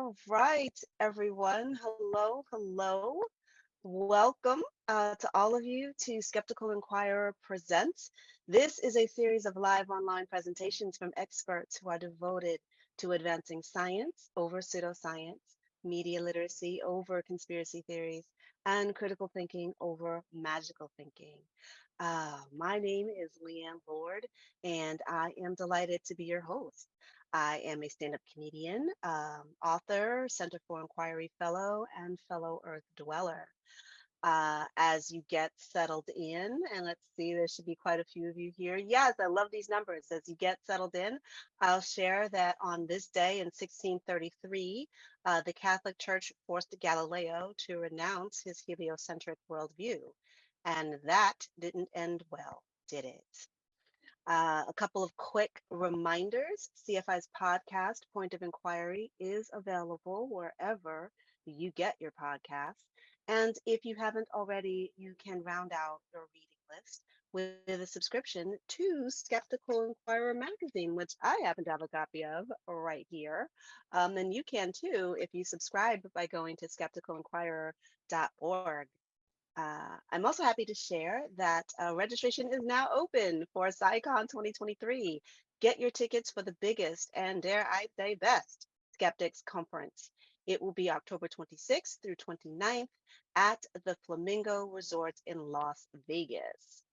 All right, everyone. Hello, hello. Welcome to all of you to Skeptical Inquirer Presents. This is a series of live online presentations from experts who are devoted to advancing science over pseudoscience, media literacy over conspiracy theories, and critical thinking over magical thinking. My name is Leanne Lord, and I am delighted to be your host. I am a stand up comedian, author, Center for Inquiry Fellow, and fellow Earth Dweller. As you get settled in, and let's see, there should be quite a few of you here. Yes, I love these numbers. As you get settled in, I'll share that on this day in 1633, the Catholic Church forced Galileo to renounce his heliocentric worldview. And that didn't end well, did it? A couple of quick reminders. CFI's podcast, Point of Inquiry, is available wherever you get your podcasts. And if you haven't already, you can round out your reading list with a subscription to Skeptical Inquirer magazine, which I happen to have a copy of right here. And you can too if you subscribe by going to skepticalinquirer.org. I'm also happy to share that registration is now open for SciCon 2023. Get your tickets for the biggest and, dare I say, best Skeptics Conference. It will be October 26th through 29th at the Flamingo Resort in Las Vegas.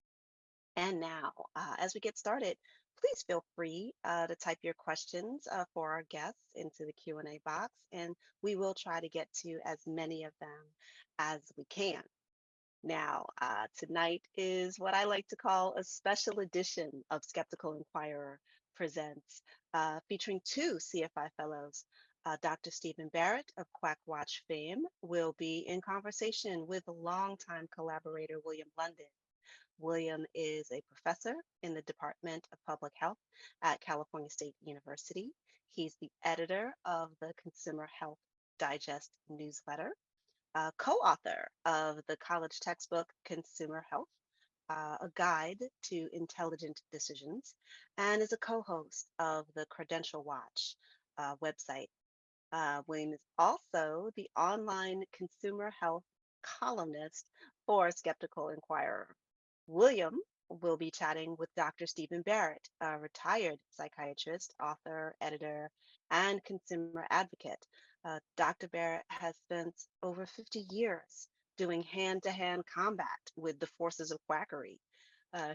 And now, as we get started, please feel free to type your questions for our guests into the Q&A box, and we will try to get to as many of them as we can. Now, tonight is what I like to call a special edition of Skeptical Inquirer Presents, featuring two CFI fellows. Dr. Stephen Barrett of Quackwatch fame will be in conversation with longtime collaborator William London. William is a professor in the Department of Public Health at California State University. He's the editor of the Consumer Health Digest newsletter, co-author of the college textbook Consumer Health, a guide to intelligent decisions, and is a co-host of the Credential Watch website. William is also the online consumer health columnist for Skeptical Inquirer. William will be chatting with Dr. Stephen Barrett, a retired psychiatrist, author, editor, and consumer advocate. Dr. Barrett has spent over 50 years doing hand-to-hand combat with the forces of quackery.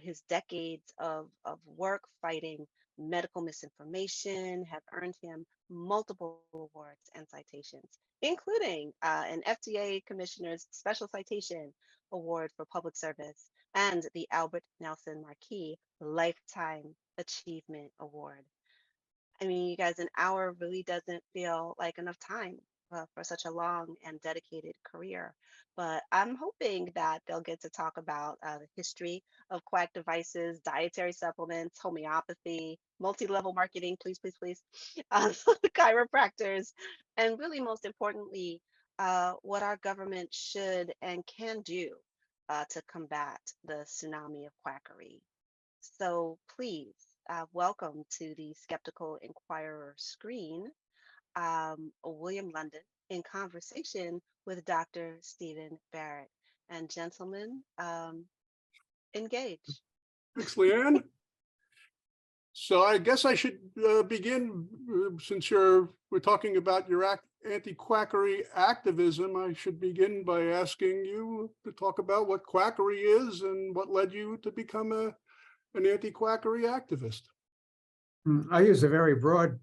His decades of work fighting medical misinformation have earned him multiple awards and citations, including an FDA Commissioner's Special Citation Award for Public Service and the Albert Nelson Marquis Lifetime Achievement Award. I mean, you guys, an hour really doesn't feel like enough time for such a long and dedicated career. But I'm hoping that they'll get to talk about the history of quack devices, dietary supplements, homeopathy, multi-level marketing, please, please, please, chiropractors, and really, most importantly, what our government should and can do to combat the tsunami of quackery. So please, welcome to the Skeptical Inquirer screen, William London in conversation with Dr. Stephen Barrett. And gentlemen, engage. Thanks, Leanne. So I guess I should begin, since we're talking about your anti-quackery activism, I should begin by asking you to talk about what quackery is and what led you to become an anti-quackery activist. I use a very broad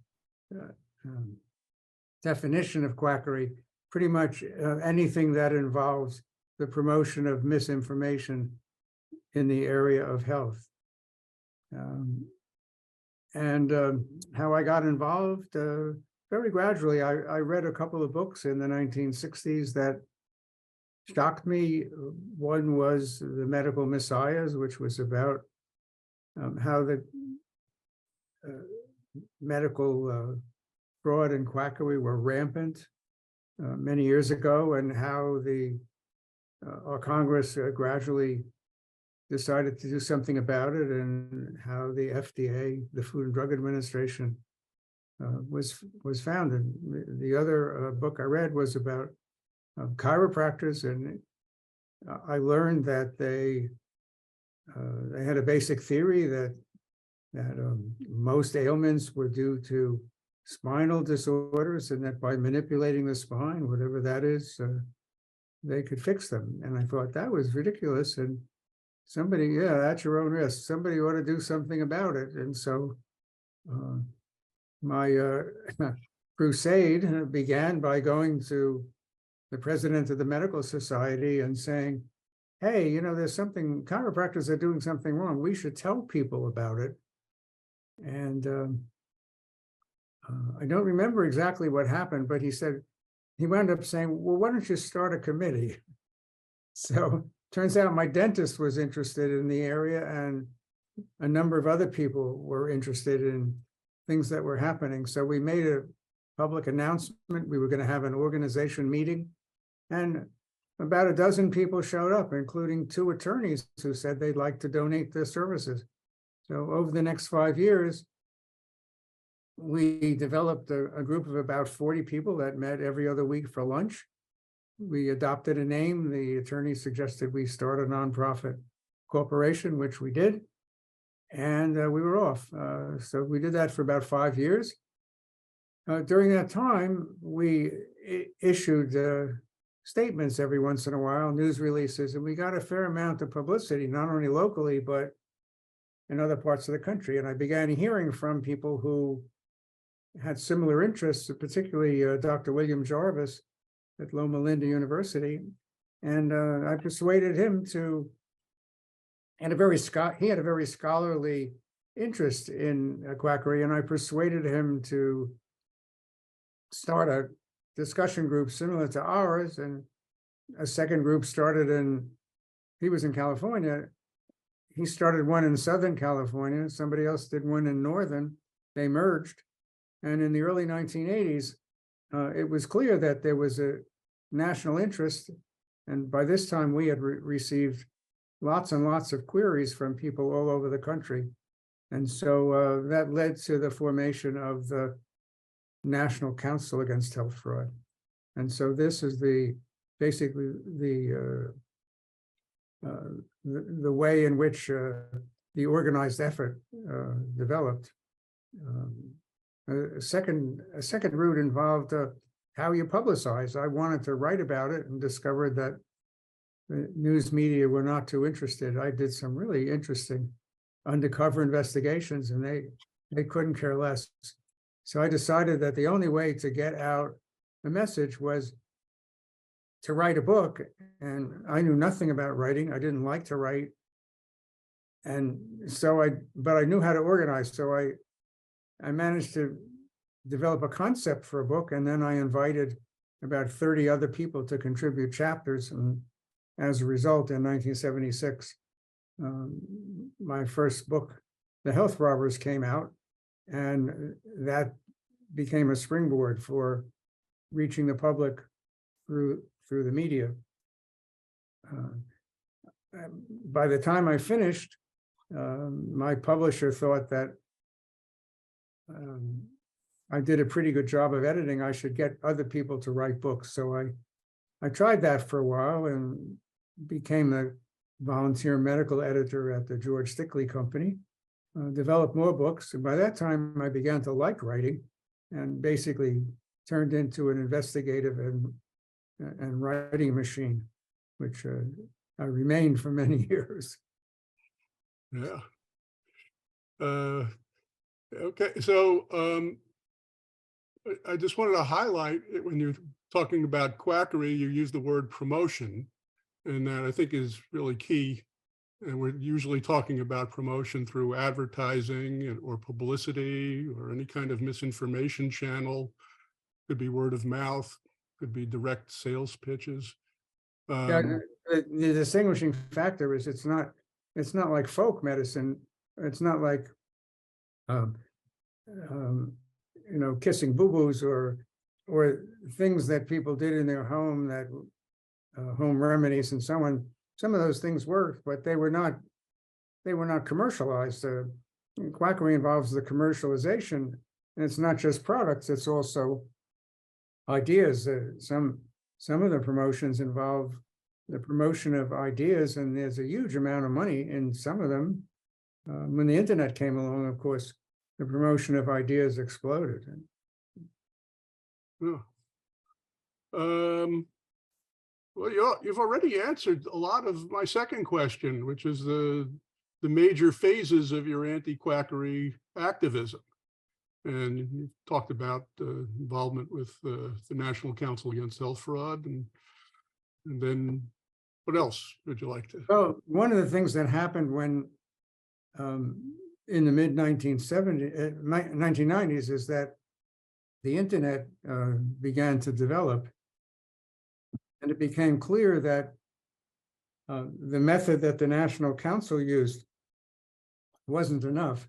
definition of quackery, pretty much anything that involves the promotion of misinformation in the area of health. How I got involved, very gradually. I read a couple of books in the 1960s that shocked me. One was The Medical Messiahs, which was about how the medical fraud and quackery were rampant many years ago, and how our Congress gradually decided to do something about it, and how the FDA, the Food and Drug Administration, was founded. The other book I read was about chiropractors, and I learned that they had a basic theory that most ailments were due to spinal disorders, and that by manipulating the spine, whatever that is, they could fix them. And I thought that was ridiculous. And somebody, yeah, at your own risk, somebody ought to do something about it. And so my crusade began by going to the president of the medical society and saying, hey, there's something, chiropractors are doing something wrong. We should tell people about it. And I don't remember exactly what happened, but he wound up saying, well, why don't you start a committee? So turns out my dentist was interested in the area, and a number of other people were interested in things that were happening. So we made a public announcement. We were going to have an organization meeting, and about a dozen people showed up, including 2 attorneys who said they'd like to donate their services. So over the next 5 years, we developed a group of about 40 people that met every other week for lunch. We adopted a name. The attorney suggested we start a nonprofit corporation, which we did. And we were off. So we did that for about 5 years. During that time, we issued statements every once in a while, news releases, and we got a fair amount of publicity, not only locally, but in other parts of the country. And I began hearing from people who had similar interests, particularly Dr. William Jarvis at Loma Linda University. And I persuaded him to, and he had a very scholarly interest in quackery, and I persuaded him to start a discussion group similar to ours. And a second group started he was in California. He started one in Southern California. Somebody else did one in Northern. They merged. And in the early 1980s, it was clear that there was a national interest. And by this time, we had received lots and lots of queries from people all over the country. And so that led to the formation of the National Council Against Health Fraud. And so this is basically the way in which the organized effort developed. A second route involved how you publicize. I wanted to write about it and discovered that the news media were not too interested. I did some really interesting undercover investigations, and they couldn't care less. So I decided that the only way to get out the message was to write a book. And I knew nothing about writing. I didn't like to write. And so but I knew how to organize. So I managed to develop a concept for a book, and then I invited about 30 other people to contribute chapters. And as a result, in 1976, my first book, The Health Robbers, came out, and that became a springboard for reaching the public through the media. By the time I finished, my publisher thought that I did a pretty good job of editing. I should get other people to write books. So I tried that for a while and became a volunteer medical editor at the George Stickley Company, developed more books. And by that time, I began to like writing and basically turned into an investigative and writing machine, which I remained for many years. Yeah. Okay, so I just wanted to highlight when you're talking about quackery, you use the word promotion, and that I think is really key. And we're usually talking about promotion through advertising or publicity or any kind of misinformation channel. Could be word of mouth, could be direct sales pitches. Yeah, the distinguishing factor is it's not like folk medicine. It's not like kissing boo-boos or things that people did in their home, that home remedies and so on. Some of those things worked, but they were not commercialized. Quackery involves the commercialization And it's not just products, it's also ideas. Some of the promotions involve the promotion of ideas, and there's a huge amount of money in some of them. When the internet came along, of course, the promotion of ideas exploded. Yeah. Well, you've already answered a lot of my second question, which is the major phases of your anti-quackery activism. And you talked about involvement with the National Council Against Health Fraud, and then what else would you like to? Well, one of the things that happened when in the mid 1990s is that the internet began to develop, and it became clear that the method that the National Council used wasn't enough.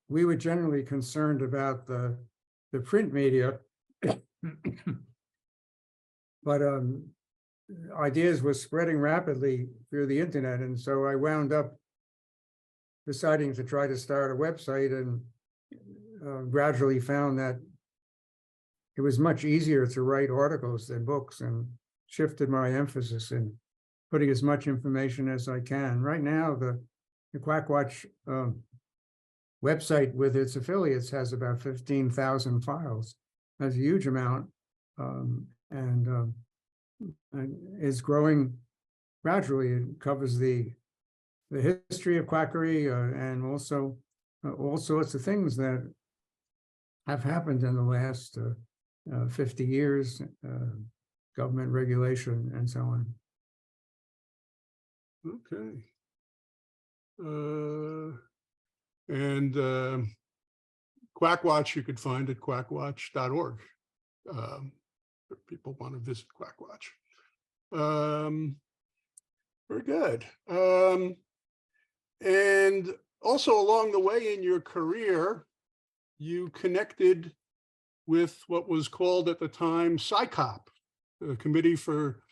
We were generally concerned about the print media, but ideas were spreading rapidly through the internet, and so I wound up deciding to try to start a website, and gradually found that it was much easier to write articles than books, and shifted my emphasis in putting as much information as I can. Right now, the Quackwatch website with its affiliates has about 15,000 files. That's a huge amount, and is growing gradually. It covers the history of quackery and also all sorts of things that have happened in the last 50 years, government regulation and so on. Okay. And Quackwatch you could find at quackwatch.org. If people want to visit Quackwatch. Very good. And also along the way in your career, you connected with what was called at the time CSICOP, the Committee for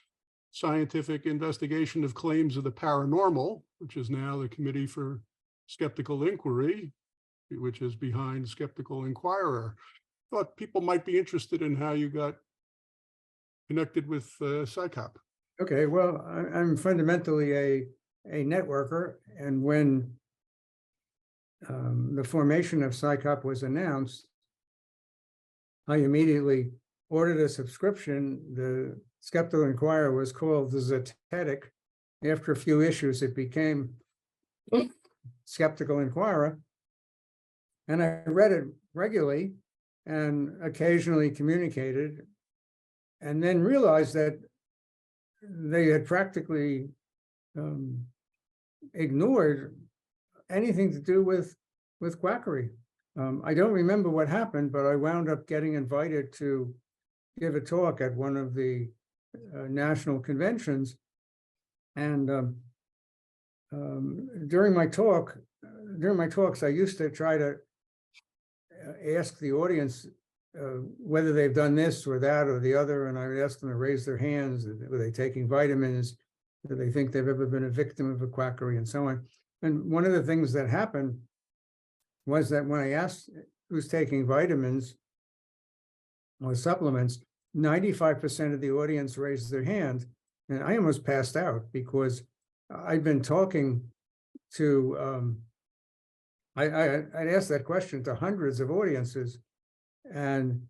Scientific Investigation of Claims of the Paranormal, which is now the Committee for Skeptical Inquiry, which is behind Skeptical Inquirer. Thought people might be interested in how you got connected with CSICOP. Okay, well, I'm fundamentally a networker, and when the formation of CSICOP was announced, I immediately ordered a subscription. The Skeptical Inquirer was called the Zetetic. After a few issues, it became Skeptical Inquirer, and I read it regularly and occasionally communicated, and then realized that they had practically ignored anything to do with quackery. I don't remember what happened, but I wound up getting invited to give a talk at one of the national conventions, and during my talks, I used to try to ask the audience whether they've done this or that or the other, and I would ask them to raise their hands. Were they taking vitamins? Do they think they've ever been a victim of a quackery, and so on? And one of the things that happened was that when I asked who's taking vitamins or supplements, 95% of the audience raised their hand, and I almost passed out because I'd been talking to, I'd asked that question to hundreds of audiences, and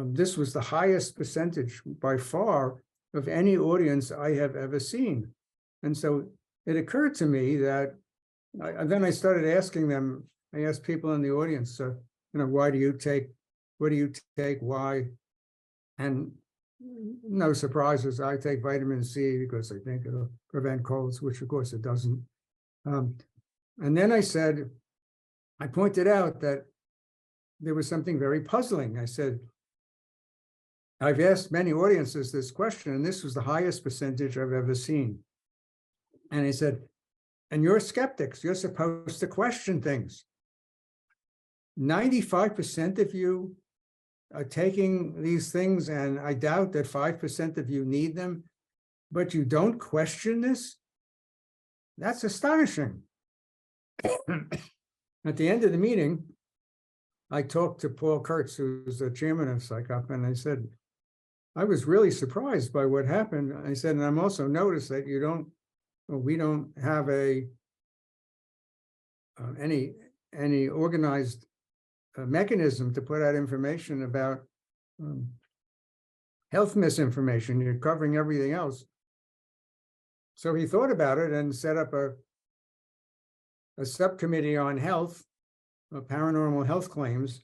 this was the highest percentage by far of any audience I have ever seen. And so it occurred to me that, then I started asking them, I asked people in the audience, why do you take, what do you take, why? And no surprises, I take vitamin C because I think it'll prevent colds, which of course it doesn't. And then I pointed out that there was something very puzzling. I said, I've asked many audiences this question, and this was the highest percentage I've ever seen. And he said, and you're skeptics, you're supposed to question things. 95% of you are taking these things, and I doubt that 5% of you need them, but you don't question this? That's astonishing. At the end of the meeting, I talked to Paul Kurtz, who's the chairman of PsychOp, and I said, I was really surprised by what happened. I said, and I'm also noticed that we don't have any organized mechanism to put out information about health misinformation. You're covering everything else. So he thought about it and set up a subcommittee on health, paranormal health claims.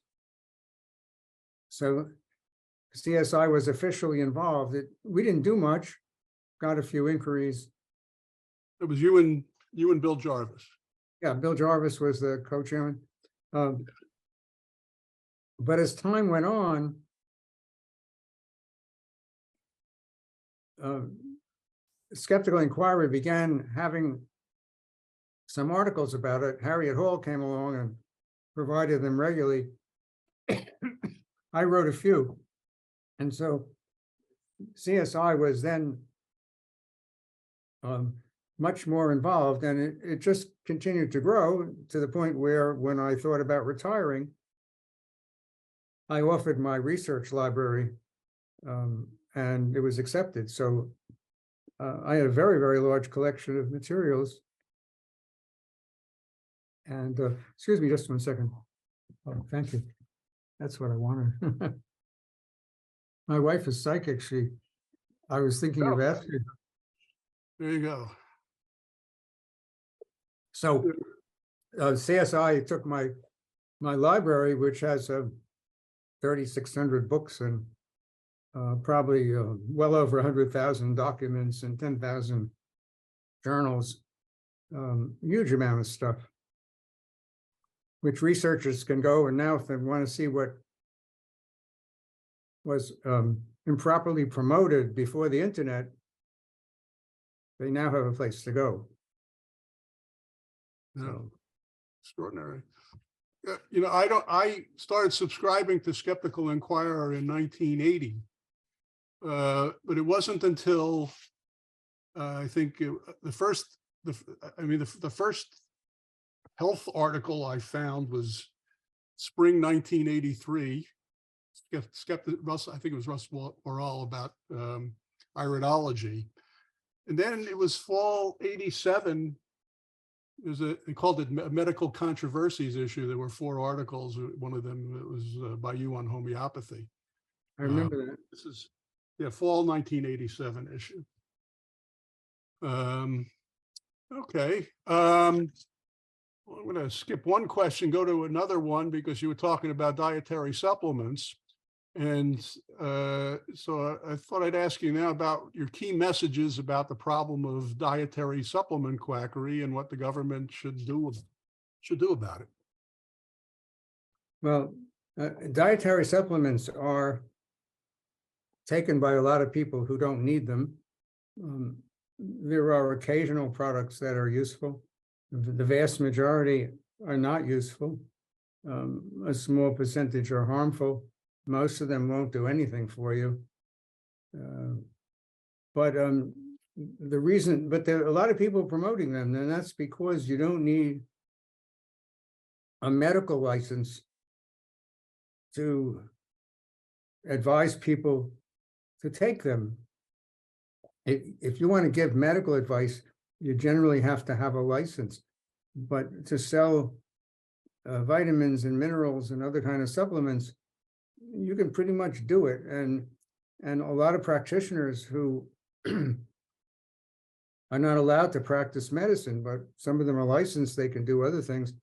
So CSI was officially involved. We didn't do much, got a few inquiries. It was you and Bill Jarvis. Yeah, Bill Jarvis was the co-chairman. But as time went on, Skeptical Inquirer began having some articles about it. Harriet Hall came along and provided them regularly. I wrote a few. And so CSI was then much more involved, and it just continued to grow to the point where when I thought about retiring, I offered my research library and it was accepted. So I had a very, very large collection of materials. And excuse me just 1 second. Oh, thank you. That's what I wanted. My wife is psychic. I was thinking of asking. There you go. So CSI took my library, which has 3,600 books and probably well over 100,000 documents and 10,000 journals, huge amount of stuff, which researchers can go, and now if they want to see what was improperly promoted before the internet, they now have a place to go. So extraordinary. I started subscribing to Skeptical Inquirer in 1980, but it wasn't until I think the first health article I found was spring 1983. I think it was Russ Morrell about iridology, and then it was fall '87. They called it a medical controversies issue. There were 4 articles. One of them was by you on homeopathy. I remember that. This is fall 1987 issue. Okay. I'm going to skip one question, go to another one, because you were talking about dietary supplements. And so I thought I'd ask you now about your key messages about the problem of dietary supplement quackery and what the government should do about it. Well, dietary supplements are taken by a lot of people who don't need them. There are occasional products that are useful. The vast majority are not useful. A small percentage are harmful. Most of them won't do anything for you. But there are a lot of people promoting them, and that's because you don't need a medical license to advise people to take them. If you want to give medical advice, you generally have to have a license. But to sell vitamins and minerals and other kind of supplements, you can pretty much do it. And a lot of practitioners who are not allowed to practice medicine, but some of them are licensed, they can do other things.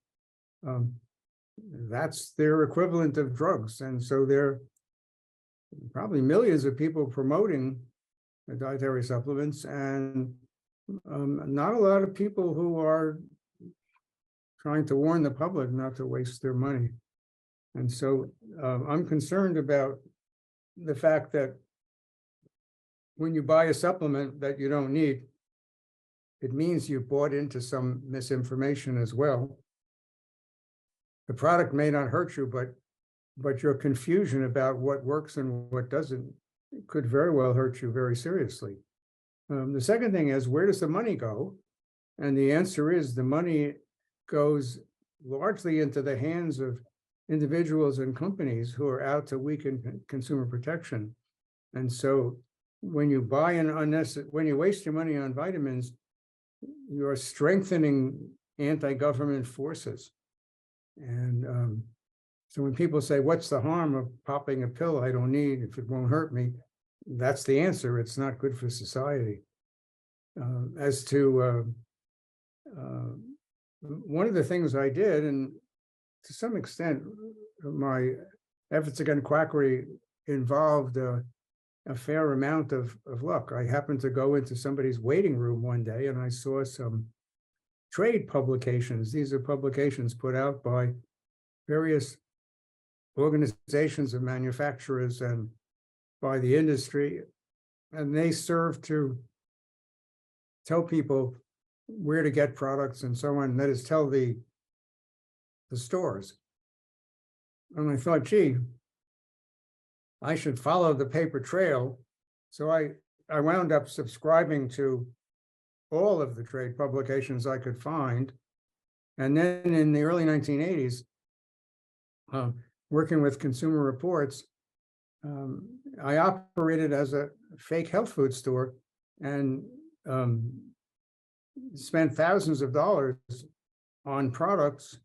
That's their equivalent of drugs. And so there are probably millions of people promoting the dietary supplements, and not a lot of people who are trying to warn the public not to waste their money. And so I'm concerned about the fact that when you buy a supplement that you don't need, it means you bought into some misinformation as well. The product may not hurt you, but your confusion about what works and what doesn't could very well hurt you very seriously. The second thing is, where does the money go? And the answer is the money goes largely into the hands of individuals and companies who are out to weaken consumer protection. And so when you buy an unnecessary, when you waste your money on vitamins, you're strengthening anti-government forces. And so when people say, what's the harm of popping a pill I don't need if it won't hurt me? That's the answer. It's not good for society. As to one of the things I did, and to some extent, my efforts against quackery involved a fair amount of luck. I happened to go into somebody's waiting room one day and I saw some trade publications. These are publications put out by various organizations of manufacturers and by the industry, and they serve to tell people where to get products and so on. That is, tell the stores. And I thought, gee, I should follow the paper trail. So I wound up subscribing to all of the trade publications I could find. And then in the early 1980s, working with Consumer Reports, I operated as a fake health food store and spent thousands of dollars on products.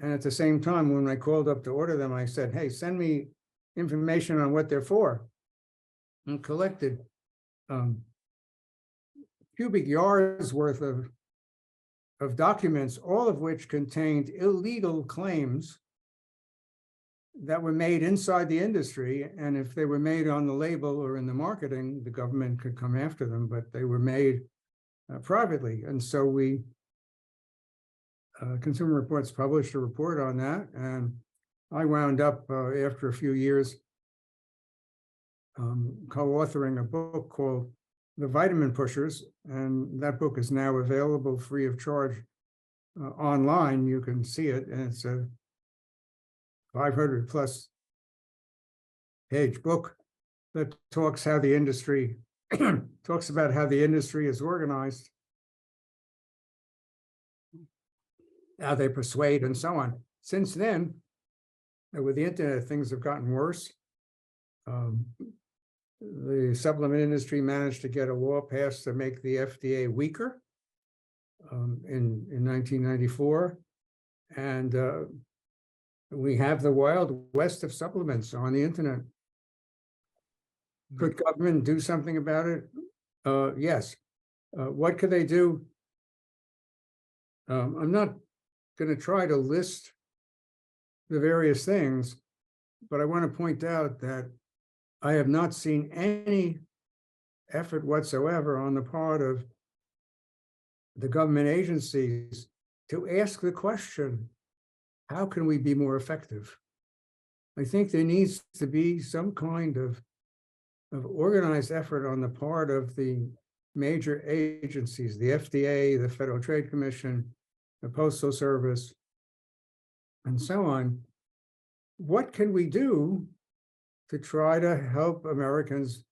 And at the same time, when I called up to order them, I said, hey, send me information on what they're for, and collected cubic yards worth of documents, all of which contained illegal claims that were made inside the industry. And if they were made on the label or in the marketing, the government could come after them, but they were made privately. And so we, Consumer Reports published a report on that. And I wound up, after a few years, co-authoring a book called The Vitamin Pushers. And that book is now available free of charge online. You can see it, and it's a 500 plus page book that talks how the industry talks about how the industry is organized, how they persuade, and so on. Since then, with the internet, things have gotten worse. The supplement industry managed to get a law passed to make the FDA weaker in 1994, and we have the wild west of supplements on the internet. Could government do something about it? Yes. What could they do? I'm not going to try to list the various things, but I want to point out that I have not seen any effort whatsoever on the part of the government agencies to ask the question, how can we be more effective? I think there needs to be some kind of organized effort on the part of the major agencies, the FDA, the Federal Trade Commission, the Postal Service, and so on. What can we do to try to help Americans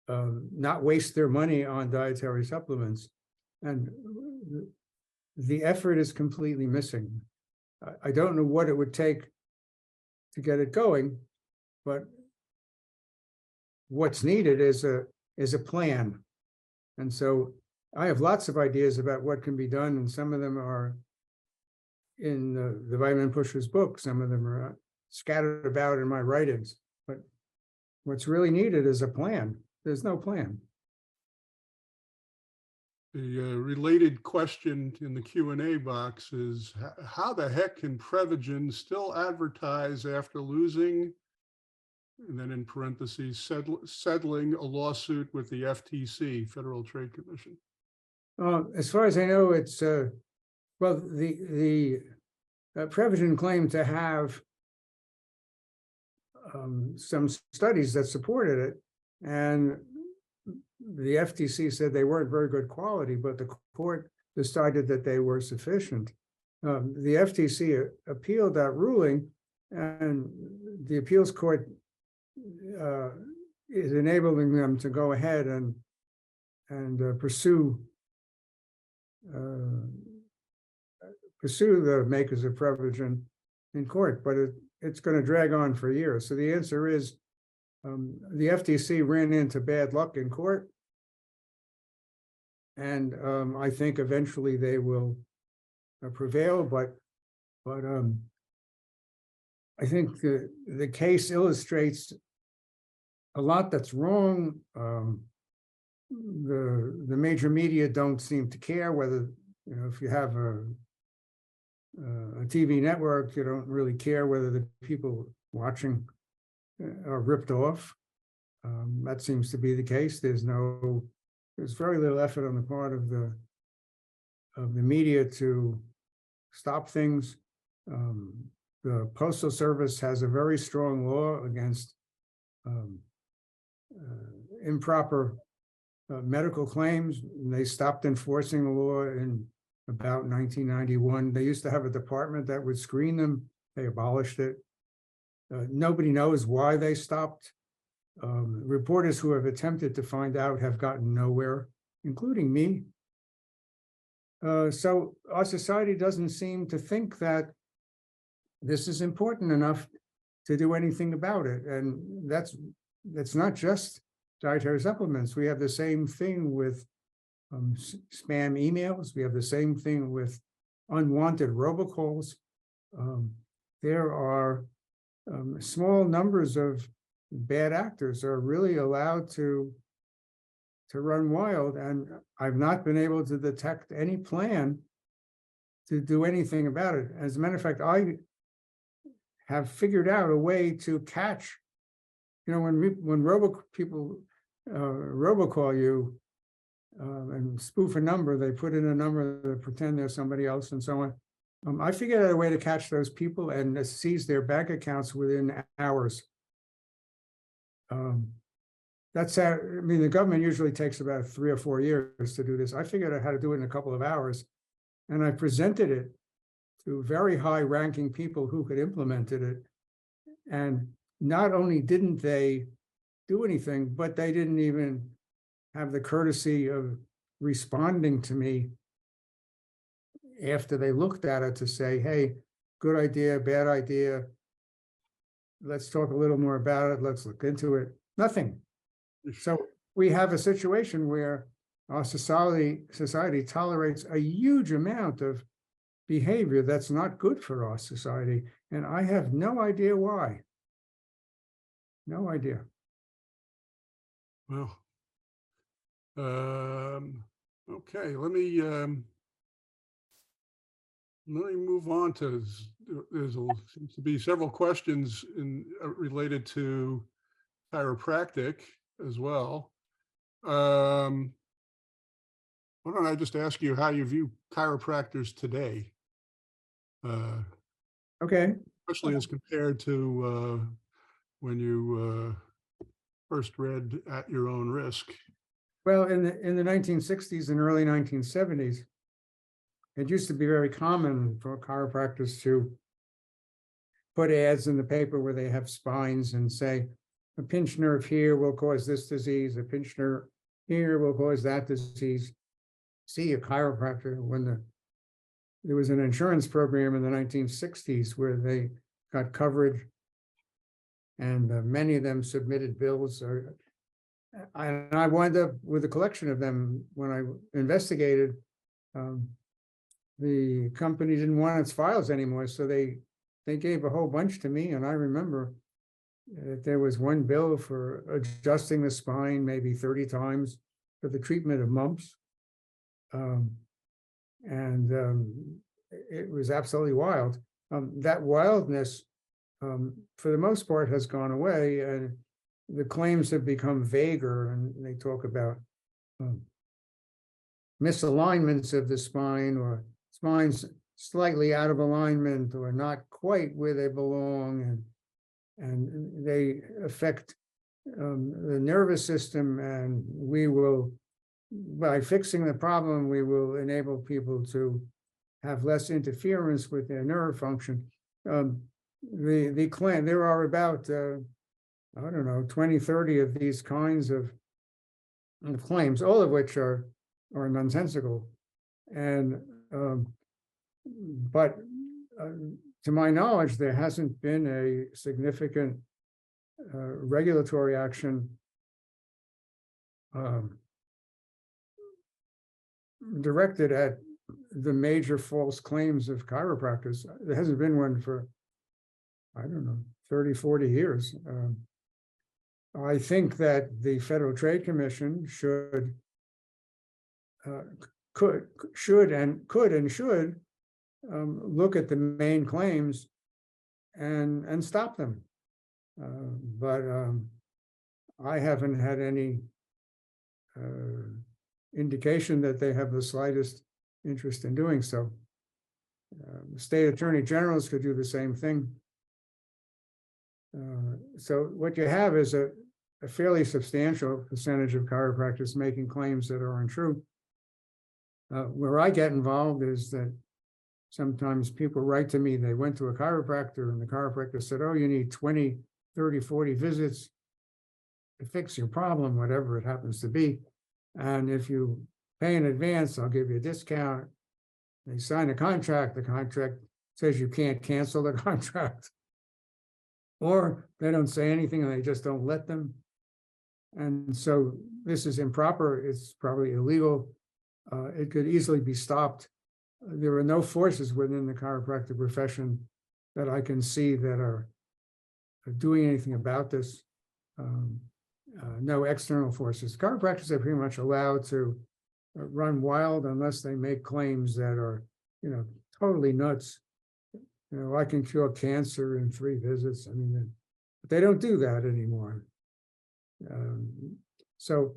not waste their money on dietary supplements? And the effort is completely missing. I don't know what it would take to get it going, but what's needed is a plan. And so I have lots of ideas about what can be done, and some of them are in the Vitamin Pushers book. Some of them are scattered about in my writings. But what's really needed is a plan. There's no plan. The related question in the Q&A box is, how the heck can Prevagen still advertise after losing, and then in parentheses, settling a lawsuit with the FTC, Federal Trade Commission? As far as I know, it's, well, the Prevagen claimed to have some studies that supported it, and the FTC said they weren't very good quality, but the court decided that they were sufficient. The FTC appealed that ruling, and the appeals court is enabling them to go ahead and pursue pursue the makers of Prevagen in court, but it's going to drag on for years. So the answer is the FTC ran into bad luck in court. And I think eventually they will prevail, but I think the case illustrates a lot that's wrong. The major media don't seem to care whether, if you have a TV network, you don't really care whether the people watching are ripped off. That seems to be the case. There's very little effort on the part of the media to stop things. The Postal Service has a very strong law against improper medical claims. And they stopped enforcing the law in about 1991. They used to have a department that would screen them. They abolished it. Nobody knows why they stopped. Reporters who have attempted to find out have gotten nowhere, including me. So our society doesn't seem to think that this is important enough to do anything about it. And that's not just dietary supplements. We have the same thing with spam emails. We have the same thing with unwanted robocalls. There are small numbers of bad actors are really allowed to run wild, and I've not been able to detect any plan to do anything about it. As a matter of fact, I have figured out a way to catch, when people robocall you and spoof a number, they put in a number, they pretend they're somebody else and so on. I figured out a way to catch those people and seize their bank accounts within hours. That's how, the government usually takes about 3 or 4 years to do this. I figured out how to do it in a couple of hours, and I presented it to very high-ranking people who could implement it. And not only didn't they do anything, but they didn't even have the courtesy of responding to me after they looked at it to say, hey, good idea, bad idea. Let's talk a little more about it. Let's look into it. Nothing. So we have a situation where our society tolerates a huge amount of behavior that's not good for our society. And I have no idea why. No idea. Well, okay, let me move on to, seems to be several questions related to chiropractic as well. Why don't I just ask you how you view chiropractors today? Okay. Especially as compared to when you first read At Your Own Risk. Well, in the 1960s and early 1970s, it used to be very common for chiropractors to put ads in the paper where they have spines and say, a pinched nerve here will cause this disease, a pinched nerve here will cause that disease. See a chiropractor. When there was an insurance program in the 1960s where they got coverage, and many of them submitted bills. I wound up with a collection of them when I investigated. The company didn't want its files anymore, so they gave a whole bunch to me. And I remember that there was one bill for adjusting the spine maybe 30 times for the treatment of mumps. It was absolutely wild. That wildness, for the most part, has gone away, and the claims have become vaguer, and they talk about misalignments of the spine, or spines slightly out of alignment or not quite where they belong, and they affect the nervous system, and we will, by fixing the problem, we will enable people to have less interference with their nerve function. The claim, there are about, I don't know, 20, 30 of these kinds of claims, all of which are nonsensical. And but to my knowledge, there hasn't been a significant regulatory action directed at the major false claims of chiropractors. There hasn't been one for, I don't know, 30, 40 years. I think that the Federal Trade Commission should look at the main claims and stop them. But I haven't had any indication that they have the slightest interest in doing so. State attorney generals could do the same thing. So what you have is a fairly substantial percentage of chiropractors making claims that are untrue. Where I get involved is that sometimes people write to me, they went to a chiropractor and the chiropractor said, oh, you need 20, 30, 40 visits to fix your problem, whatever it happens to be. And if you pay in advance, I'll give you a discount. They sign a contract, the contract says you can't cancel the contract. Or they don't say anything and they just don't let them. And so this is improper, it's probably illegal. It could easily be stopped. There are no forces within the chiropractic profession that I can see that are doing anything about this. No external forces. Chiropractors are pretty much allowed to run wild unless they make claims that are, totally nuts. I can cure cancer in 3 visits. I mean, but they don't do that anymore. So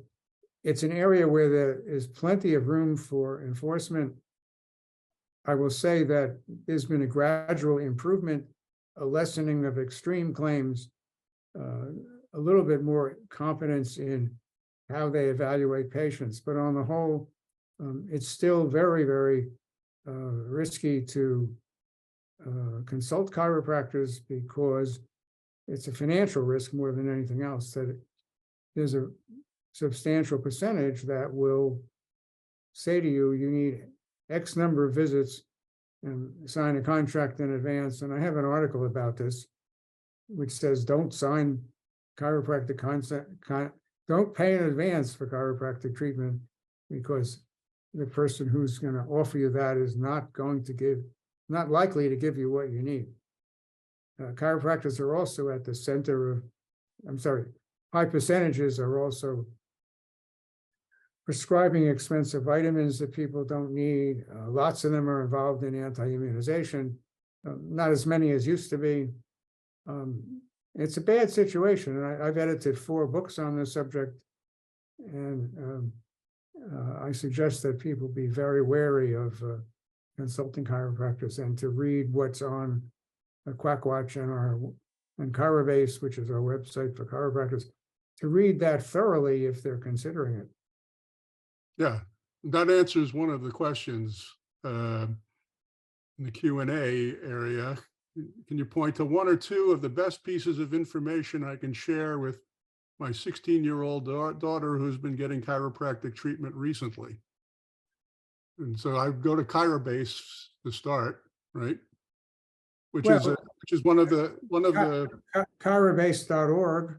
it's an area where there is plenty of room for enforcement. I will say that there's been a gradual improvement, a lessening of extreme claims, a little bit more confidence in how they evaluate patients. But on the whole, it's still very, very risky to consult chiropractors because it's a financial risk more than anything else. That there's a substantial percentage that will say to you, you need X number of visits and sign a contract in advance. And I have an article about this, which says don't sign chiropractic don't pay in advance for chiropractic treatment because the person who's going to offer you that is not likely to give you what you need. Chiropractors are also at the center of, high percentages are also prescribing expensive vitamins that people don't need. Lots of them are involved in anti-immunization, not as many as used to be. It's a bad situation, and I've edited 4 books on this subject, and I suggest that people be very wary of consulting chiropractors and to read what's on Quackwatch and Chirobase, which is our website for chiropractors, to read that thoroughly if they're considering it. Yeah, that answers one of the questions in the Q&A area. Can you point to 1 or 2 of the best pieces of information I can share with my 16-year-old daughter who's been getting chiropractic treatment recently? And so I go to Chirobase to start, right? Which is one of the Chirobase.org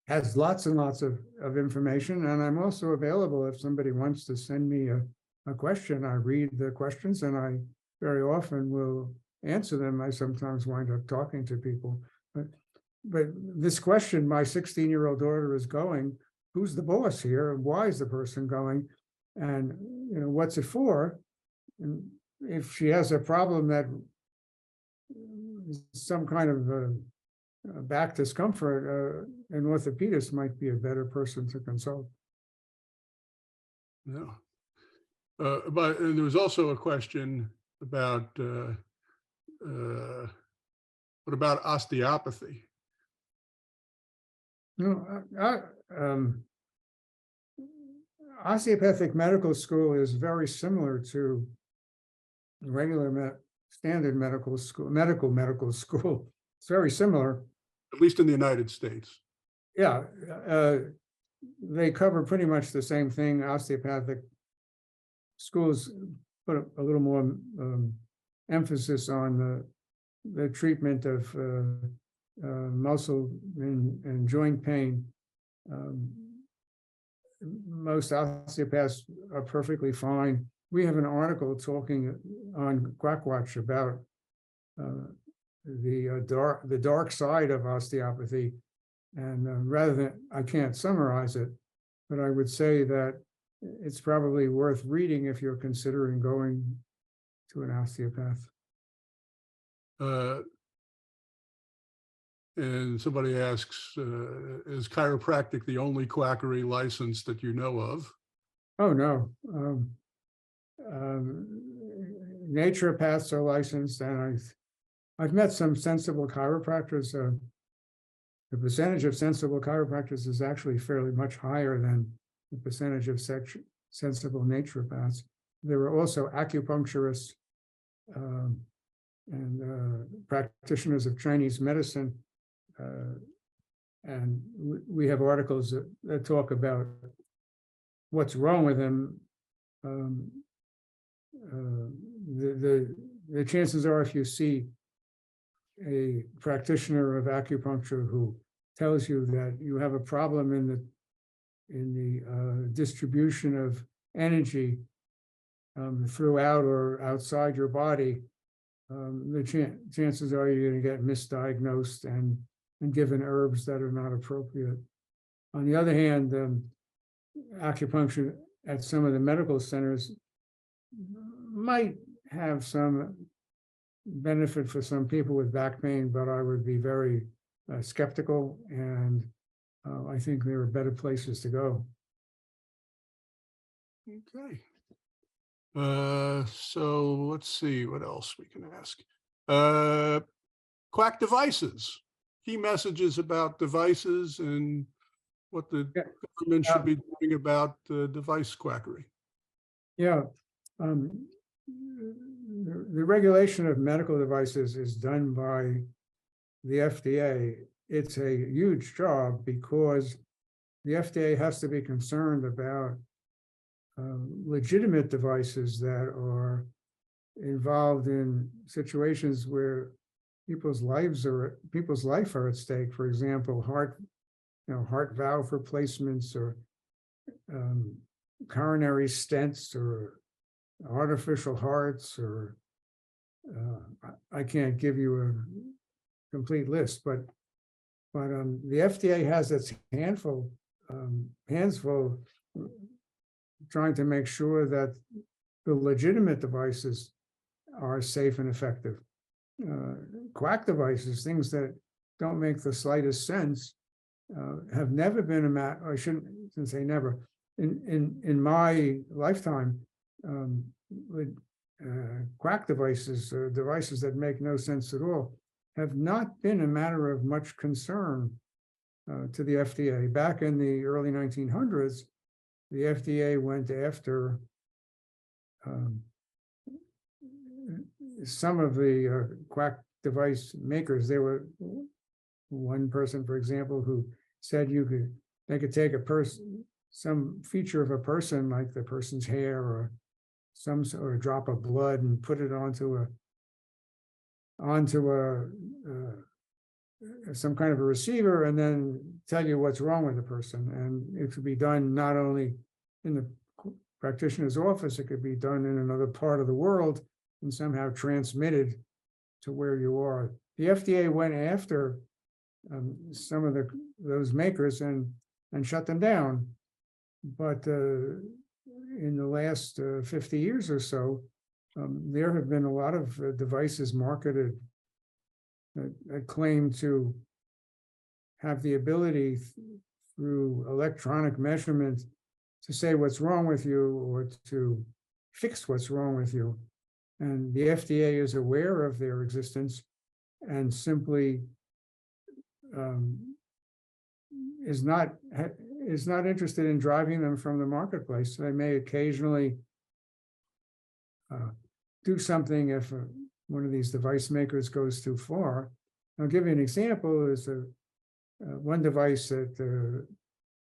has lots and lots of information, and I'm also available if somebody wants to send me a question. I read the questions and I very often will answer them. I sometimes wind up talking to people. But this question, my 16-year-old daughter is going, who's the boss here? And why is the person going? And what's it for? And if she has a problem that some kind of back discomfort, an orthopedist might be a better person to consult. Yeah. But there was also a question about what about osteopathy? Osteopathic medical school is very similar to regular standard medical school. It's very similar. At least in the United States. Yeah, they cover pretty much the same thing. Osteopathic schools put a little more emphasis on the treatment of muscle and joint pain. Most osteopaths are perfectly fine. We have an article talking on Quackwatch about the dark side of osteopathy, and rather than, I can't summarize it, but I would say that it's probably worth reading if you're considering going to an osteopath. And somebody asks, is chiropractic the only quackery license that you know of? Oh, no. Naturopaths are licensed, and I've met some sensible chiropractors. The percentage of sensible chiropractors is actually fairly much higher than the percentage of sensible naturopaths. There are also acupuncturists and practitioners of Chinese medicine. And we have articles that talk about what's wrong with them. The chances are, if you see a practitioner of acupuncture who tells you that you have a problem in the distribution of energy throughout or outside your body, the chances are you're going to get misdiagnosed and given herbs that are not appropriate. On the other hand, acupuncture at some of the medical centers might have some benefit for some people with back pain, but I would be very skeptical, and I think there are better places to go. Okay. So let's see what else we can ask. Quack devices. Key messages about devices and what the government should be doing about device quackery. Yeah. The regulation of medical devices is done by the FDA. It's a huge job because the FDA has to be concerned about legitimate devices that are involved in situations where people's life are at stake. For example, heart valve replacements, or coronary stents, or artificial hearts, or I can't give you a complete list, but the FDA has its hands full trying to make sure that the legitimate devices are safe and effective. Quack devices, things that don't make the slightest sense, have never been a matter. I shouldn't say never. In my lifetime, quack devices, devices that make no sense at all, have not been a matter of much concern to the FDA. Back in the early 1900s, the FDA went after some of the quack device makers. There were one person, for example, who said they could take some feature of a person, like the person's hair or a drop of blood, and put it onto some kind of a receiver, and then tell you what's wrong with the person. And it could be done not only in the practitioner's office, it could be done in another part of the world and somehow transmitted to where you are. The FDA went after some of those makers and shut them down. But in the last 50 years or so, there have been a lot of devices marketed that claim to have the ability through electronic measurement to say what's wrong with you or to fix what's wrong with you. And the FDA is aware of their existence and simply is not interested in driving them from the marketplace. They may occasionally do something if one of these device makers goes too far. I'll give you an example. Is one device that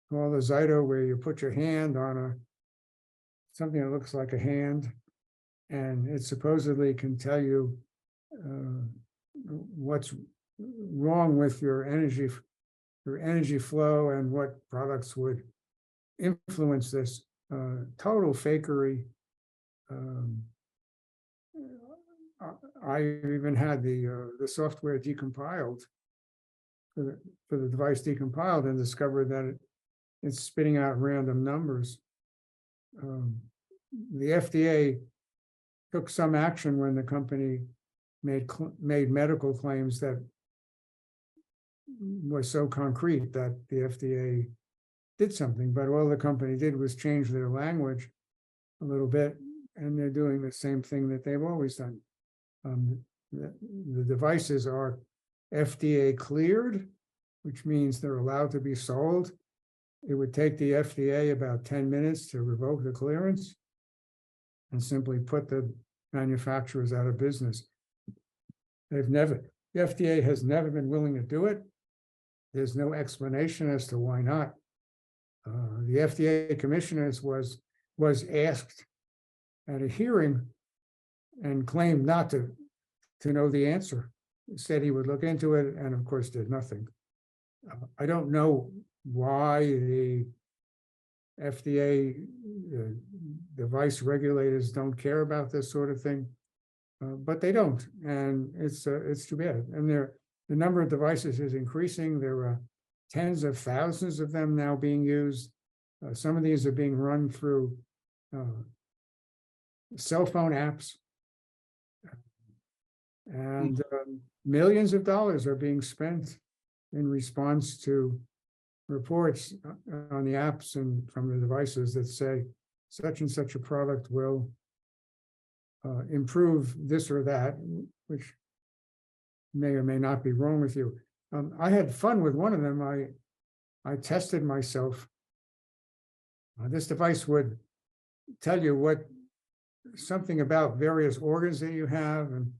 called a Zyto, where you put your hand on something that looks like a hand, and it supposedly can tell you what's wrong with your energy flow and what products would influence this. Total fakery. I even had the software decompiled for the device decompiled and discovered that it's spitting out random numbers. The FDA took some action when the company made medical claims that was so concrete that the FDA did something, but all the company did was change their language a little bit, and they're doing the same thing that they've always done. The devices are FDA cleared, which means they're allowed to be sold. It would take the FDA about 10 minutes to revoke the clearance and simply put the manufacturers out of business. The FDA has never been willing to do it. There's no explanation as to why not. The FDA commissioners was asked at a hearing and claimed not to know the answer. He said he would look into it and of course did nothing. I don't know why the FDA device regulators don't care about this sort of thing, but they don't, and it's too bad. And the number of devices is increasing. There are tens of thousands of them now being used. Some of these are being run through cell phone apps, and millions of dollars are being spent in response to reports on the apps and from the devices that say such and such a product will improve this or that, which may or may not be wrong with you. I had fun with one of them. I tested myself. This device would tell you something about various organs that you have, and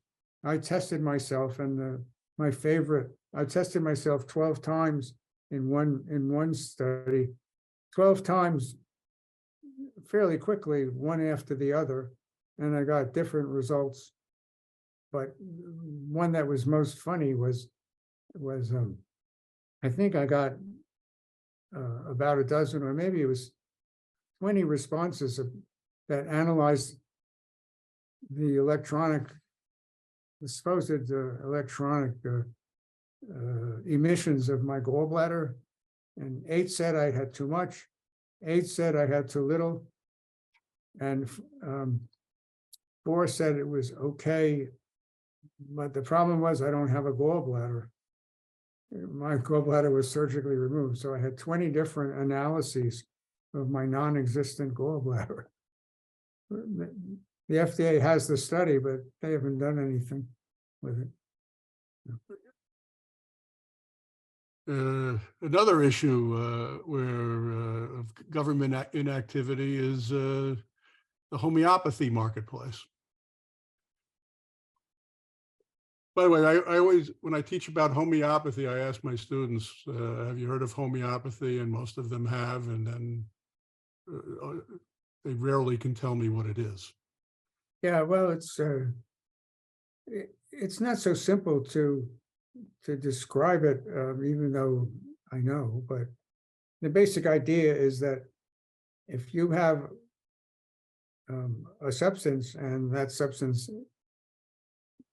I tested myself, and my favorite, I tested myself 12 times in one study, 12 times fairly quickly, one after the other, and I got different results. But one that was most funny was I think I got about a dozen, or maybe it was 20 responses that analyzed the supposed electronic emissions of my gallbladder, and 8 said I had too much, 8 said I had too little, and 4 said it was okay. But the problem was I don't have a gallbladder. My gallbladder was surgically removed, so I had 20 different analyses of my non-existent gallbladder. The FDA has the study, but they haven't done anything with it. Another issue of government inactivity is the homeopathy marketplace. By the way, I always, when I teach about homeopathy, I ask my students, have you heard of homeopathy? And most of them have, and then they rarely can tell me what it is. Yeah, well, it's not so simple to describe it, even though I know, but the basic idea is that if you have a substance and that substance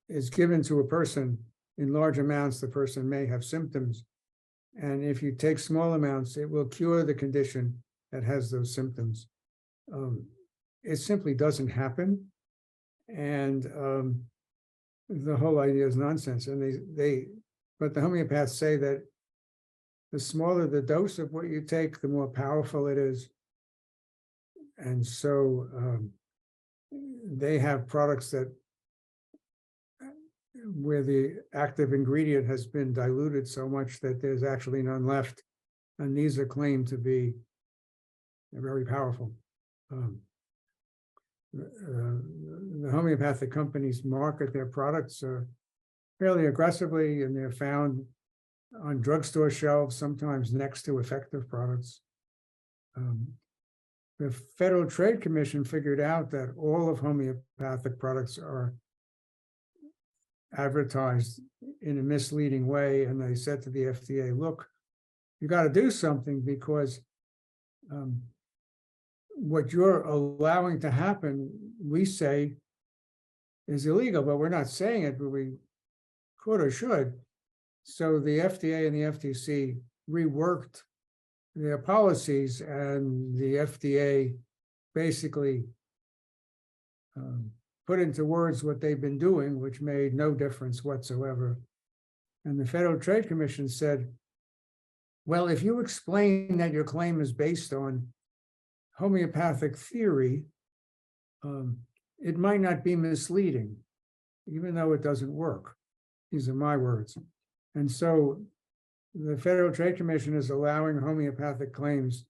is given to a person in large amounts, the person may have symptoms. And if you take small amounts, it will cure the condition that has those symptoms. It simply doesn't happen. And the whole idea is nonsense. And but the homeopaths say that the smaller the dose of what you take, the more powerful it is. And so they have products where the active ingredient has been diluted so much that there's actually none left. And these are claimed to be very powerful. The homeopathic companies market their products fairly aggressively, and they're found on drugstore shelves, sometimes next to effective products. the Federal Trade Commission figured out that all of homeopathic products are advertised in a misleading way, and they said to the FDA, look, you got to do something, because what you're allowing to happen, we say, is illegal, but we're not saying it, but we could or should. So the FDA and the FTC reworked their policies, and the FDA basically put into words what they've been doing, which made no difference whatsoever. And the Federal Trade Commission said, well, if you explain that your claim is based on homeopathic theory, it might not be misleading, even though it doesn't work. These are my words. And so the Federal Trade Commission is allowing homeopathic claims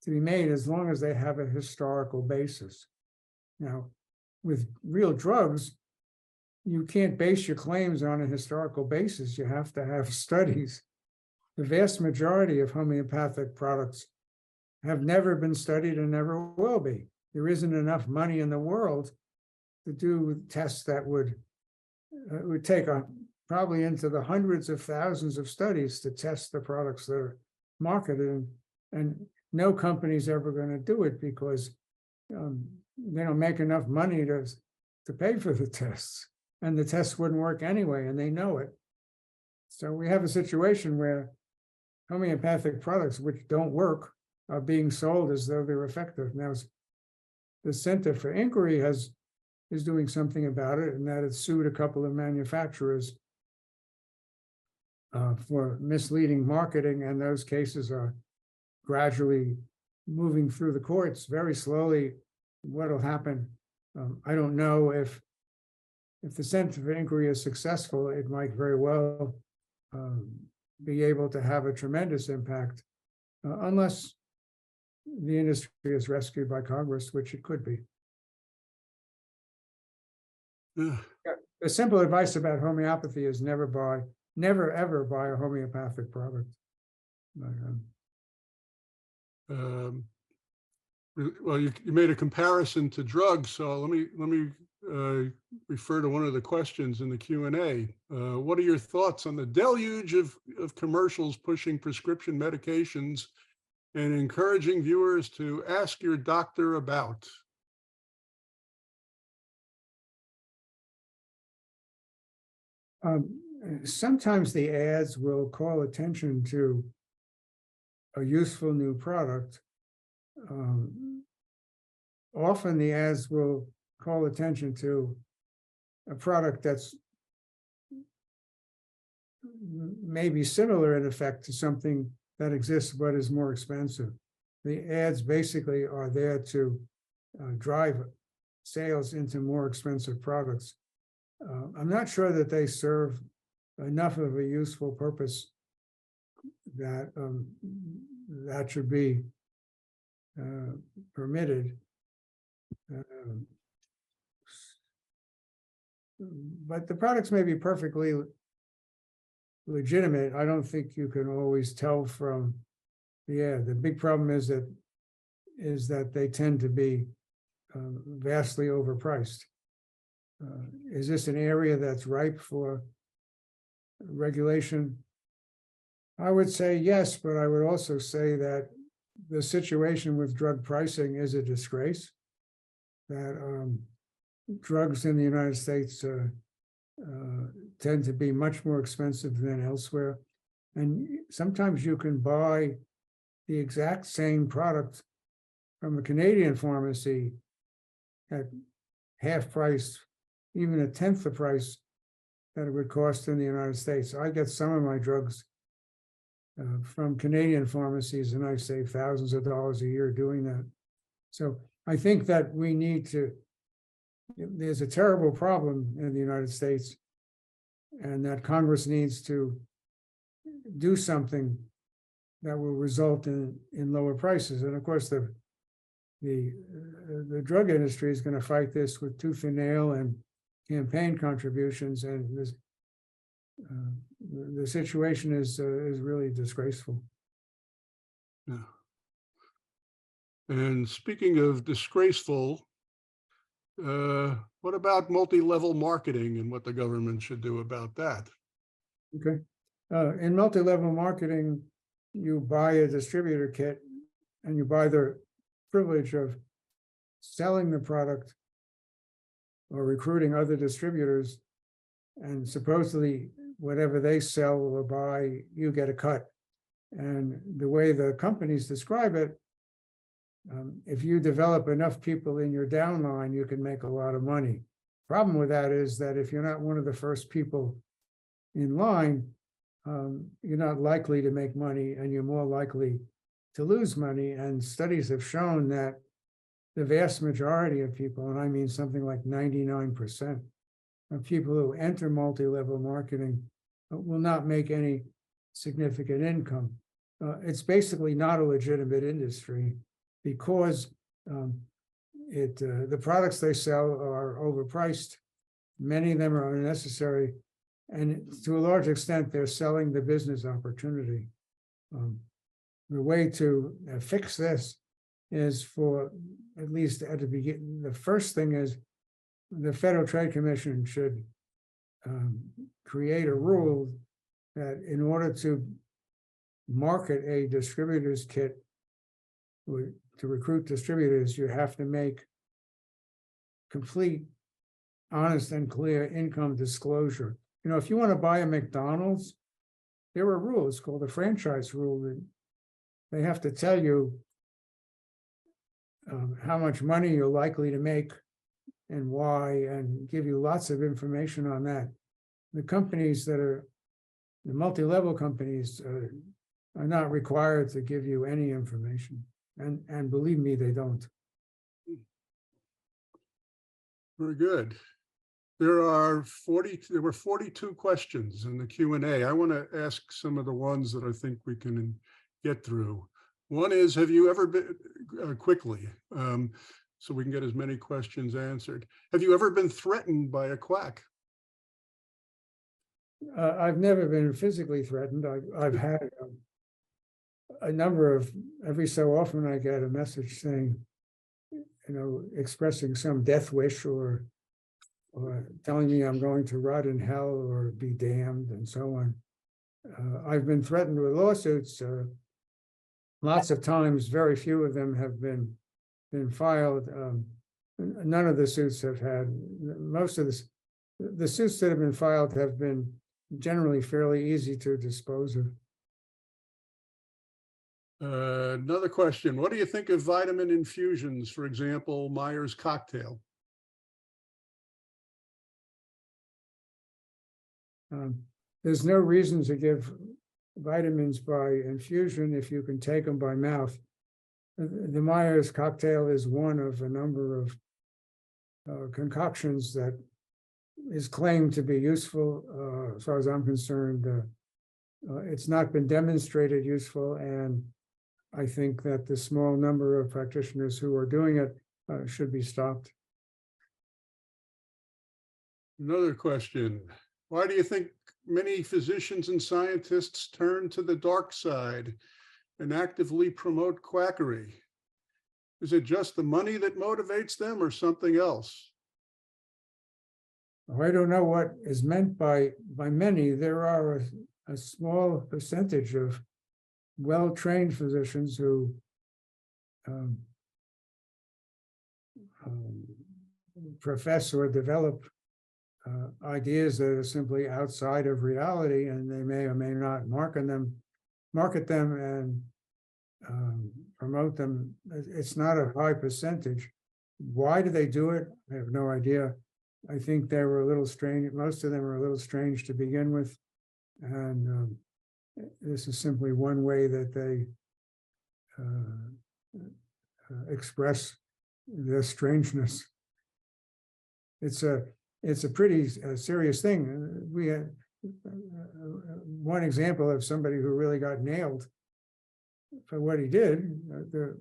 to be made as long as they have a historical basis. Now, with real drugs, you can't base your claims on a historical basis. You have to have studies. The vast majority of homeopathic products have never been studied and never will be. There isn't enough money in the world to do tests that would take probably into the hundreds of thousands of studies to test the products that are marketed, and no company's ever going to do it, because they don't make enough money to pay for the tests, and the tests wouldn't work anyway, and they know it. So we have a situation where homeopathic products which don't work are being sold as though they're effective. Now, the Center for Inquiry is doing something about it, and that it sued a couple of manufacturers for misleading marketing, and those cases are gradually moving through the courts very slowly. What'll happen? I don't know. If the Center for Inquiry is successful, it might very well be able to have a tremendous impact, unless the industry is rescued by Congress, which it could be. Yeah. The simple advice about homeopathy is never ever buy a homeopathic product. Well, you made a comparison to drugs, so let me refer to one of the questions in the Q&A. What are your thoughts on the deluge of commercials pushing prescription medications and encouraging viewers to ask your doctor about? Sometimes the ads will call attention to a useful new product. Often the ads will call attention to a product that's maybe similar in effect to something that exists but is more expensive. The ads basically are there to drive sales into more expensive products. I'm not sure that they serve enough of a useful purpose that that should be permitted. But the products may be perfectly legitimate. I don't think you can always tell from the ad. The big problem is that they tend to be vastly overpriced. Is this an area that's ripe for regulation? I would say yes, but I would also say that the situation with drug pricing is a disgrace. That drugs in the United States tend to be much more expensive than elsewhere. And sometimes you can buy the exact same product from a Canadian pharmacy at half price, even a tenth the price that it would cost in the United States. I get some of my drugs from Canadian pharmacies, and I save thousands of dollars a year doing that. So I think that we need to, there's a terrible problem in the United States, and that Congress needs to do something that will result in lower prices. And of course, the drug industry is going to fight this with tooth and nail and campaign contributions, and this, the situation is really disgraceful. Yeah. And speaking of disgraceful, what about multi-level marketing and what the government should do about that? Okay. In multi-level marketing, you buy a distributor kit and you buy the privilege of selling the product or recruiting other distributors. And supposedly, whatever they sell or buy, you get a cut. And the way the companies describe it, if you develop enough people in your downline, you can make a lot of money. Problem with that is that if you're not one of the first people in line, you're not likely to make money and you're more likely to lose money. And studies have shown that the vast majority of people, and I mean something like 99% of people who enter multi-level marketing will not make any significant income. It's basically not a legitimate industry because the products they sell are overpriced. Many of them are unnecessary. And to a large extent, they're selling the business opportunity. The way to fix this is for, at least at the beginning, the first thing is the Federal Trade Commission should create a rule that in order to market a distributor's kit, to recruit distributors, you have to make complete, honest and clear income disclosure. You know, if you want to buy a McDonald's, there are rules called the franchise rule that they have to tell you how much money you're likely to make and why, and give you lots of information on that. The companies that are the multi-level companies are not required to give you any information, and believe me, they don't. Very good. There were 42 questions in the Q&A. I want to ask some of the ones that I think we can get through. One is, have you ever been, quickly, so we can get as many questions answered, have you ever been threatened by a quack? I've never been physically threatened. I've had a number of, every so often I get a message saying, you know, expressing some death wish or telling me I'm going to rot in hell or be damned and so on. I've been threatened with lawsuits lots of times. Very few of them have been filed. None of the suits have had, most of the suits that have been filed have been generally fairly easy to dispose of. Another question. What do you think of vitamin infusions, for example, Myers cocktail? There's no reason to give vitamins by infusion if you can take them by mouth. The Myers cocktail is one of a number of concoctions that is claimed to be useful. As far as I'm concerned, it's not been demonstrated useful, and I think that the small number of practitioners who are doing it should be stopped. Another question. Why do you think many physicians and scientists turn to the dark side and actively promote quackery? Is it just the money that motivates them or something else? I don't know what is meant by many. There are a small percentage of well-trained physicians who profess or develop ideas that are simply outside of reality, and they may or may not market them and promote them. It's not a high percentage. Why do they do it? I have no idea. I think they were a little strange. Most of them are a little strange to begin with, and this is simply one way that they express their strangeness. It's a pretty serious thing. We had one example of somebody who really got nailed for what he did. There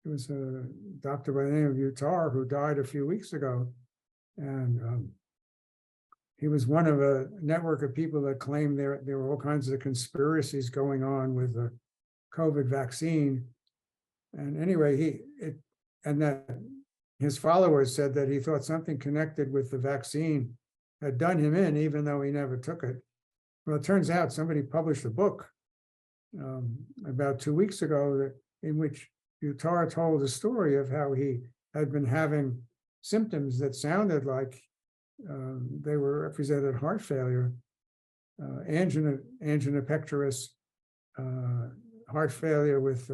was a doctor by the name of Uttar who died a few weeks ago, and he was one of a network of people that claimed there were all kinds of conspiracies going on with the COVID vaccine. And anyway, and that his followers said that he thought something connected with the vaccine had done him in, even though he never took it. Well, it turns out somebody published a book about 2 weeks ago in which Utah told a story of how he had been having symptoms that sounded like they were represented heart failure, angina pectoris, heart failure with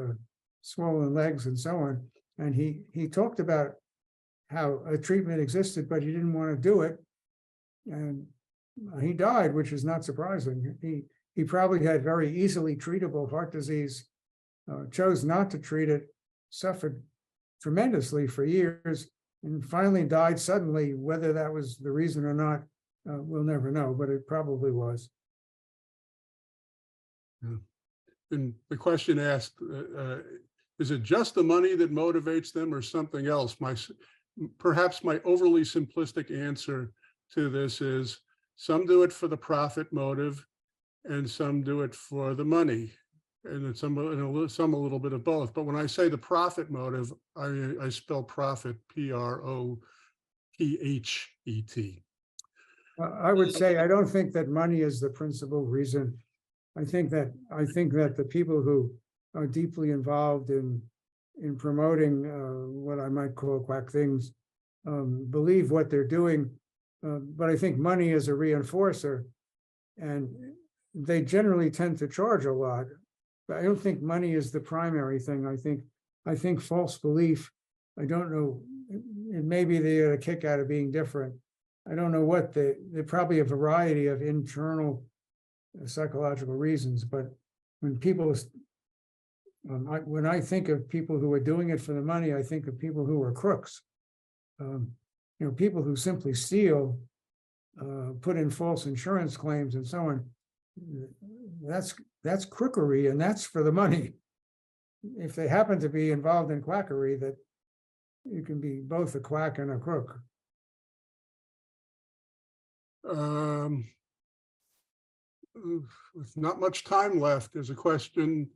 swollen legs and so on. And he talked about how a treatment existed, but he didn't want to do it. And he died, which is not surprising. He probably had very easily treatable heart disease, chose not to treat it, suffered tremendously for years, and finally died suddenly. Whether that was the reason or not, we'll never know, but it probably was. Yeah. And the question asked, is it just the money that motivates them or something else? Perhaps my overly simplistic answer to this is some do it for the profit motive and some do it for the money, and some a little bit of both. But when I say the profit motive, I spell profit PROPHET. I would say I don't think that money is the principal reason. I think that the people who are deeply involved in promoting what I might call quack things believe what they're doing, but I think money is a reinforcer, and they generally tend to charge a lot. But I don't think money is the primary thing. I think false belief. I don't know. It maybe they get a kick out of being different. I don't know what they're probably a variety of internal psychological reasons, but when people, when I think of people who are doing it for the money, I think of people who are crooks. People who simply steal, put in false insurance claims and so on. That's crookery, and that's for the money. If they happen to be involved in quackery, that you can be both a quack and a crook. With not much time left, there's a question.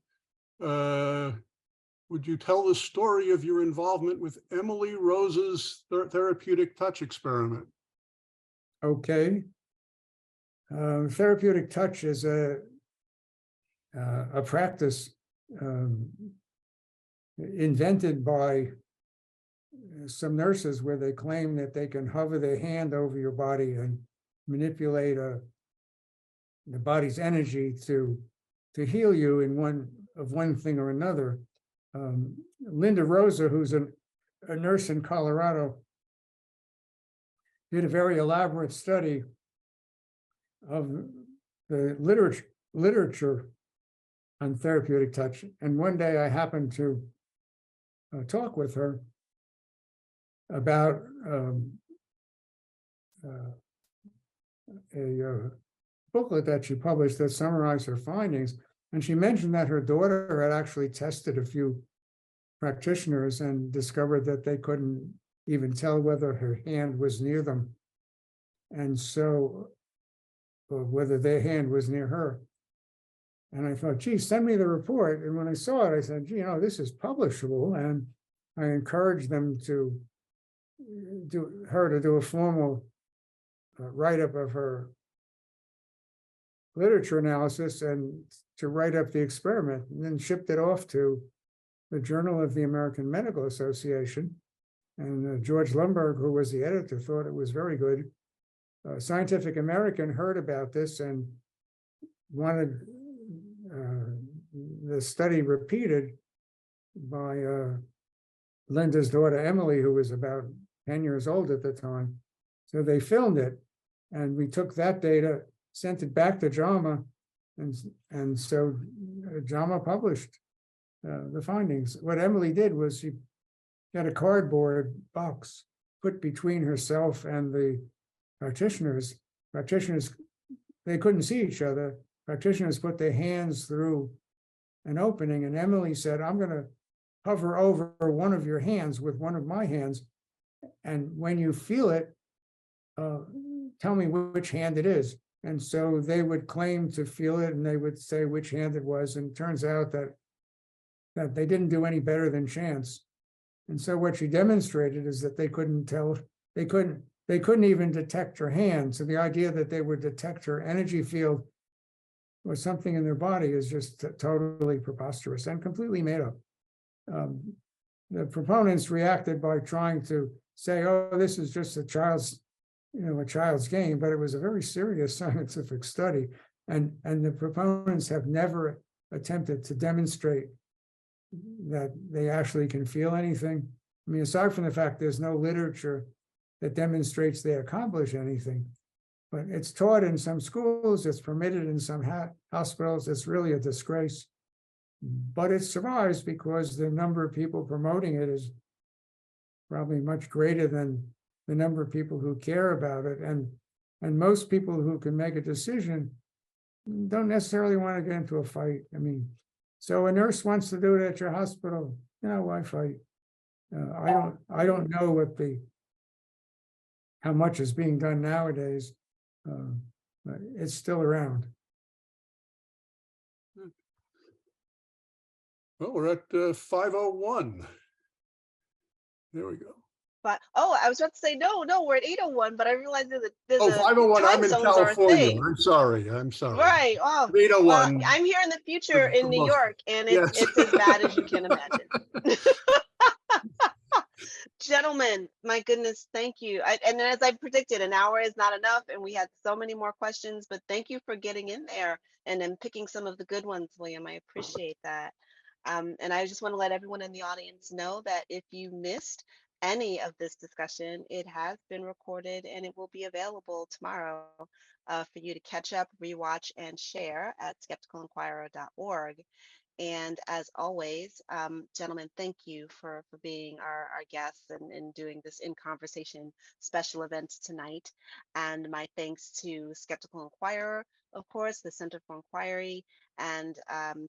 Would you tell the story of your involvement with Emily Rose's Therapeutic Touch experiment? Okay. Therapeutic Touch is a practice invented by some nurses where they claim that they can hover their hand over your body and manipulate the body's energy to heal you in one thing or another. Linda Rosa, who's a nurse in Colorado, did a very elaborate study of the literature on therapeutic touch. And one day I happened to talk with her about a booklet that she published that summarized her findings. And she mentioned that her daughter had actually tested a few practitioners and discovered that they couldn't even tell whether her hand was near them. And so, or whether their hand was near her. And I thought, gee, send me the report. And when I saw it, I said, gee, this is publishable. And I encouraged them to do a formal write-up of her literature analysis and to write up the experiment, and then shipped it off to the Journal of the American Medical Association. And George Lundberg, who was the editor, thought it was very good. Scientific American heard about this and wanted the study repeated by Linda's daughter, Emily, who was about 10 years old at the time. So they filmed it, and we took that data, sent it back to JAMA, and so JAMA published the findings. What Emily did was she got a cardboard box put between herself and the practitioners. They couldn't see each other. Practitioners put their hands through an opening, and Emily said, I'm going to hover over one of your hands with one of my hands, and when you feel it, tell me which hand it is. And so they would claim to feel it, and they would say which hand it was. And it turns out that that they didn't do any better than chance. And so what she demonstrated is that they couldn't tell, they couldn't even detect her hand. So the idea that they would detect her energy field or something in their body is just totally preposterous and completely made up. The proponents reacted by trying to say, "Oh, this is just a child's game," but it was a very serious scientific study, and the proponents have never attempted to demonstrate that they actually can feel anything. I mean, aside from the fact there's no literature that demonstrates they accomplish anything, but it's taught in some schools, it's permitted in some hospitals. It's really a disgrace, but it survives because the number of people promoting it is probably much greater than the number of people who care about it, and most people who can make a decision don't necessarily want to get into a fight. I mean, so a nurse wants to do it at your hospital, why fight? I don't know how much is being done nowadays, but it's still around. Well, we're at 5:01. There we go. But I was about to say no, we're at 8:01, but I realized there's Oh, a 5:01, I'm time in zones are a California. thing. I'm sorry. Right. Oh, well, 8:01. I'm here in the future in New York, and Yes. it's as bad as you can imagine. Gentlemen, my goodness, thank you. And as I predicted, an hour is not enough, and we had so many more questions, but thank you for getting in there and then picking some of the good ones, William. I appreciate that. And I just want to let everyone in the audience know that if you missed any of this discussion, it has been recorded and it will be available tomorrow for you to catch up, rewatch, and share at skepticalinquirer.org. And as always, gentlemen, thank you for being our guests and doing this In Conversation special event tonight. And my thanks to Skeptical Inquirer, of course, the Center for Inquiry, and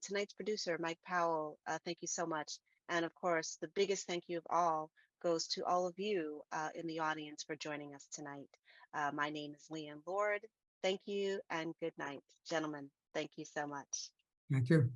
tonight's producer, Mike Powell. Thank you so much. And of course, the biggest thank you of all goes to all of you in the audience for joining us tonight. My name is Leanne Lord. Thank you and good night. Gentlemen, thank you so much. Thank you.